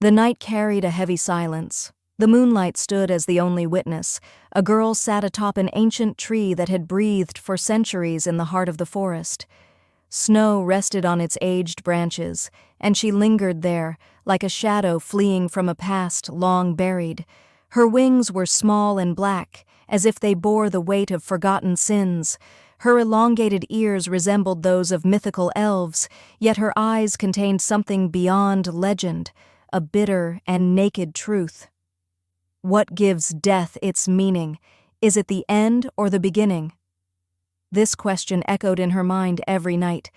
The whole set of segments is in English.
The night carried a heavy silence. The moonlight stood as the only witness. A girl sat atop an ancient tree that had breathed for centuries in the heart of the forest. Snow rested on its aged branches, and she lingered there, like a shadow fleeing from a past long buried. Her wings were small and black, as if they bore the weight of forgotten sins. Her elongated ears resembled those of mythical elves, yet her eyes contained something beyond legend, a bitter and naked truth. What gives death its meaning? Is it the end or the beginning? This question echoed in her mind every night.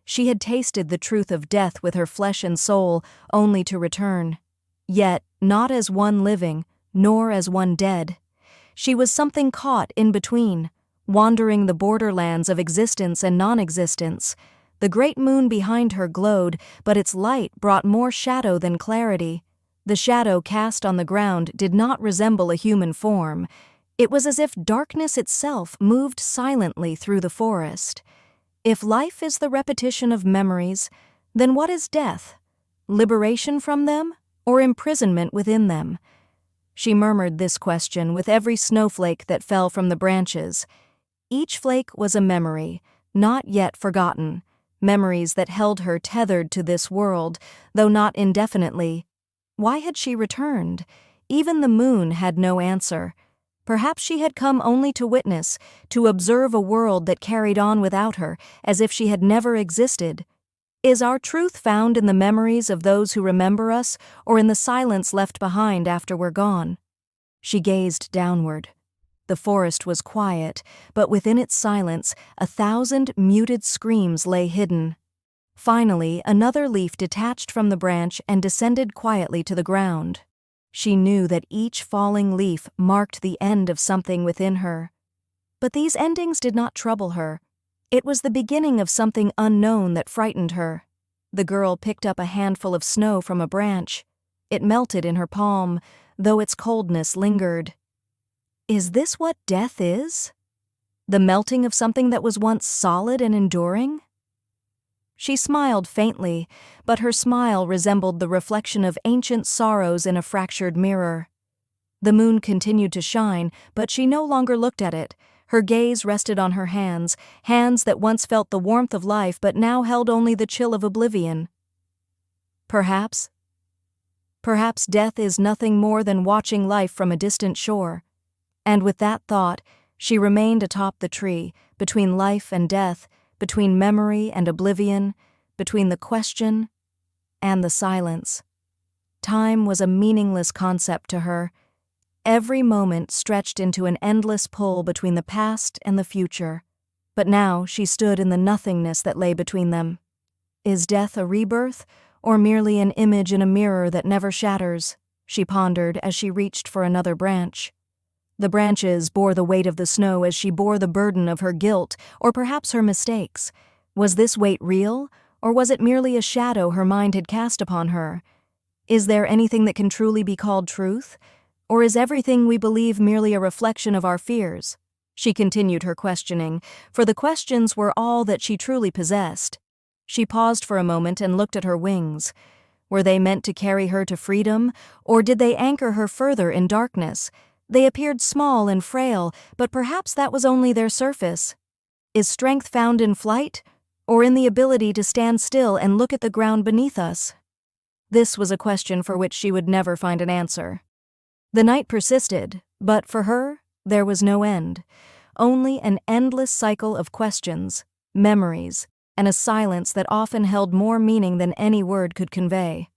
She had tasted the truth of death with her flesh and soul, only to return. Yet, not as one living, nor as one dead. She was something caught in between, wandering the borderlands of existence and non-existence. The great moon behind her glowed, but its light brought more shadow than clarity. The shadow cast on the ground did not resemble a human form. It was as if darkness itself moved silently through the forest. If life is the repetition of memories, then what is death? Liberation from them, or imprisonment within them? She murmured this question with every snowflake that fell from the branches. Each flake was a memory, not yet forgotten, memories that held her tethered to this world, though not indefinitely. Why had she returned? Even the moon had no answer. Perhaps she had come only to witness, to observe a world that carried on without her, as if she had never existed. Is our truth found in the memories of those who remember us, or in the silence left behind after we're gone? She gazed downward. The forest was quiet, but within its silence, 1,000 muted screams lay hidden. Finally, another leaf detached from the branch and descended quietly to the ground. She knew that each falling leaf marked the end of something within her. But these endings did not trouble her. It was the beginning of something unknown that frightened her. The girl picked up a handful of snow from a branch. It melted in her palm, though its coldness lingered. Is this what death is? The melting of something that was once solid and enduring? She smiled faintly, but her smile resembled the reflection of ancient sorrows in a fractured mirror. The moon continued to shine, but she no longer looked at it. Her gaze rested on her hands, hands that once felt the warmth of life but now held only the chill of oblivion. Perhaps death is nothing more than watching life from a distant shore. And with that thought, she remained atop the tree, between life and death, between memory and oblivion, between the question and the silence. Time was a meaningless concept to her. Every moment stretched into an endless pull between the past and the future. But now she stood in the nothingness that lay between them. Is death a rebirth, or merely an image in a mirror that never shatters? She pondered as she reached for another branch. The branches bore the weight of the snow as she bore the burden of her guilt, or perhaps her mistakes. Was this weight real, or was it merely a shadow her mind had cast upon her? Is there anything that can truly be called truth? Or is everything we believe merely a reflection of our fears? She continued her questioning, for the questions were all that she truly possessed. She paused for a moment and looked at her wings. Were they meant to carry her to freedom, or did they anchor her further in darkness? They appeared small and frail, but perhaps that was only their surface. Is strength found in flight, or in the ability to stand still and look at the ground beneath us? This was a question for which she would never find an answer. The night persisted, but for her, there was no end. Only an endless cycle of questions, memories, and a silence that often held more meaning than any word could convey.